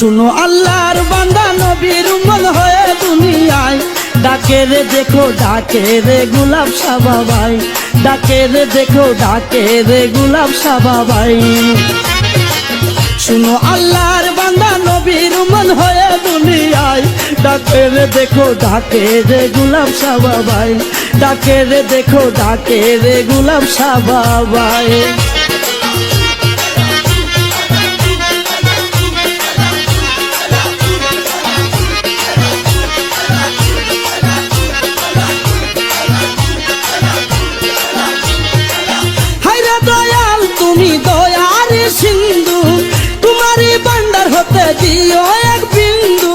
শুনো আল্লাহর বান্দা নবীর উম্মত হয়ে দুনিয়ায় ডাকে রে দেখো ডাকে রে গোলাপ শাহ বাবাই, ডাকে রে দেখো ডাকে রে গোলাপ শাহ বাবাই। শুনো আল্লাহর বান্দা নবীর উম্মত হয়ে দুনিয়ায় ডাকে রে দেখো ডাকে রে গোলাপ শাহ বাবাই, ডাকে রে দেখো ডাকে রে গোলাপ শাহ বাবাই। তুমি দয়ার সিন্ধু, তোমারই ভান্ডার হতে দিও এক বিন্দু।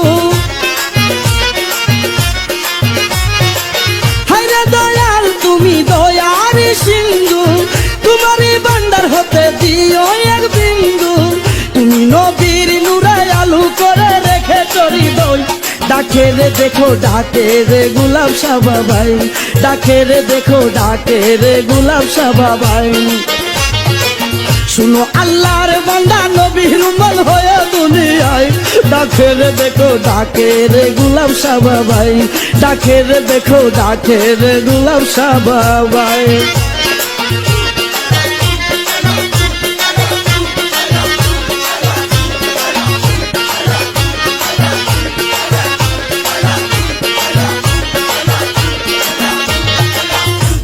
হায়রে দয়াল তুমি দয়ার সিন্ধু, তোমারই ভান্ডার হতে দিও এক বিন্দু। তুমি নবীর নূরে আলু করে রেখেছো হৃদয়, ডাকে রে দেখো ডাকে রে গোলাপ শাহ বাবাই, ডাকে রে দেখো ডাকে রে গোলাপ শাহ বাবাই। শুনো আল্লাহর বান্দা নবীর উম্মত হয়ে দুনিয়ায় ডাকে রে দেখো ডাকে রে গোলাপ শাহ বাবাই, ডাকে রে দেখো ডাকে রে গোলাপ শাহ বাবাই।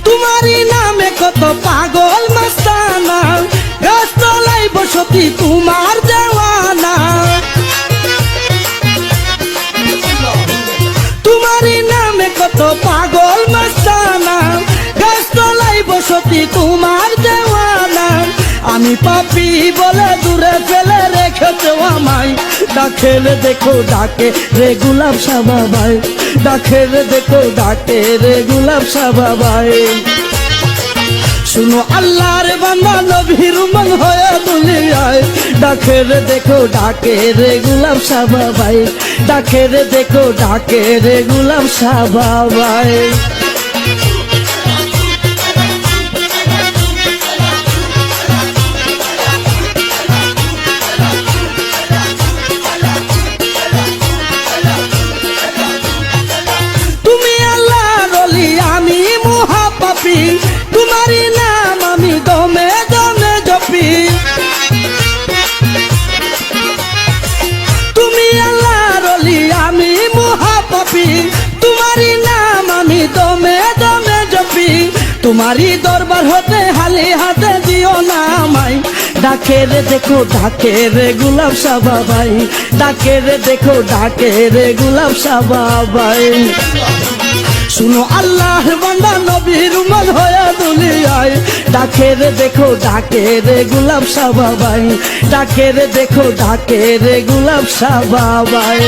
তোমারই নামে কত পাগল মাস্তানা, গাছতলায় বসতি তোমার দেওয়ানা। তোমারই নামে কত পাগল মাস্তানা, গাছতলায় বসতি তোমার দেওয়ানা। আমি পাপী বলে দূরে ফেলে রেখেছো আমায়, ডাকে রে দেখো ডাকে রে গোলাপ শাহ বাবাই, ডাকে রে দেখো ডাকে রে গোলাপ শাহ বাবাই। শুনো আল্লাহর বান্দা নবীর উম্মত হয়ে দুনিয়ায় ডাকে রে দেখো ডাকে রে গোলাপ শাহ বাবাই, ডাকে রে দেখো ডাকে রে গোলাপ শাহ বাবাই। তুমি আল্লাহর ওলি আমি মহাপাপী, তোমারই নাম আমি দমে দমে জপি। তুমি আল্লাহর ওলি আমি মহাপাপী, তোমারই নাম আমি দমে দমে জপি। তোমারই দরবার হতে হালি হাতে দিও না আমায়, ডাকে রে দেখো ডাকে রে গোলাপ শাহ বাবাই, ডাকে রে দেখো ডাকে রে গোলাপ শাহ বাবাই। শুনো আল্লাহর বান্দা নবীর উম্মত হয়ে দুনিয়ায় ডাকে রে দেখো ডাকে রে গোলাপ শাহ বাবাই, ডাকে রে দেখো ডাকে রে গোলাপ শাহ বাবাই।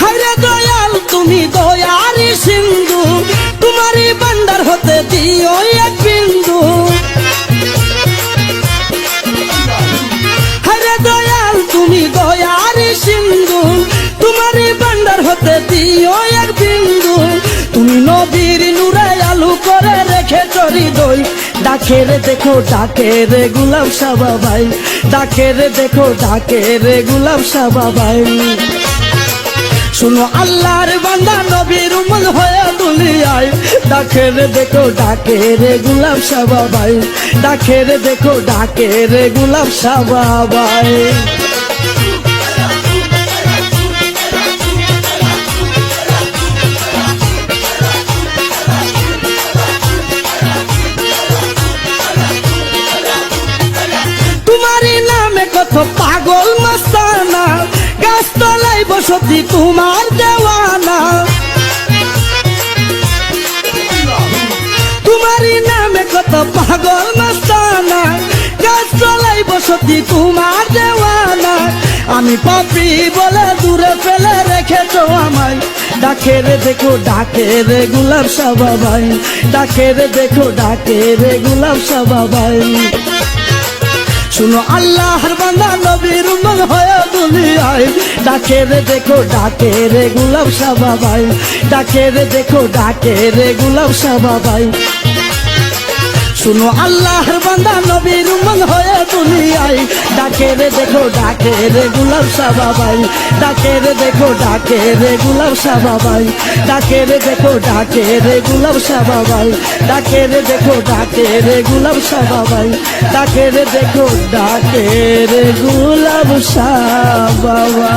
হায়রে দয়াল তুমি দয়ার সিন্ধু, তোমারই ভান্ডার হতে দিও এক বিন্দু। হায়রে দয়াল তুমি দয়ার সিন্ধু, তোমারই ভান্ডার হতে দিও এক বিন্দু। তুমি নবীর নূরে আলু করে রেখেছো হৃদয়, ডাকে রে দেখো ডাকে রে গোলাপ শাহ বাবাই, ডাকে রে দেখো ডাকে রে গোলাপ শাহ বাবাই। শুনো আল্লাহর বান্দা নবীর উম্মত হয়ে দুনিয়ায় ডাকে রে দেখো ডাকে রে গোলাপ শাহ বাবাই, ডাকে রে দেখো ডাকে রে গোলাপ শাহ বাবাই। তোমারই নামে কত পাগল মাস্তানা, গাছতলায় বসতি তোমার দেওয়ানা। তোমারই নামে কত পাগল মাস্তানা, গাছতলায় বসতি তোমার দেওয়ানা। আমি পাপী বলে দূরে ফেলে রেখেছো আমায়, ডাকে রে দেখো ডাকে রে গোলাপ শাহ বাবাই, ডাকে রে দেখো ডাকে রে গোলাপ শাহ বাবাই। শুনো আল্লাহর বান্দা নবীর উম্মত হয়ে দুনিয়ায় ডাকে রে দেখো ডাকে রে গোলাপ শাহ বাবাই ডাকে রে দেখো ডাকে রে গোলাপ শাহ বাবাই শুনো আল্লাহর বান্দা নবীর উম্মত হয়ে দুনিয়ায় ডাকে রে দেখো ডাকে রে গোলাপ শাহ বাবাই ডাকে রে দেখো ডাকে রে গোলাপ শাহ বাবাই ডাকে রে দেখো ডাকে রে গোলাপ শাহ বাবাই ডাকে রে দেখো ডাকে রে গোলাপ শাহ বাবাই ডাকে রে দেখো ডাকে রে গোলাপ শাহ বাবা।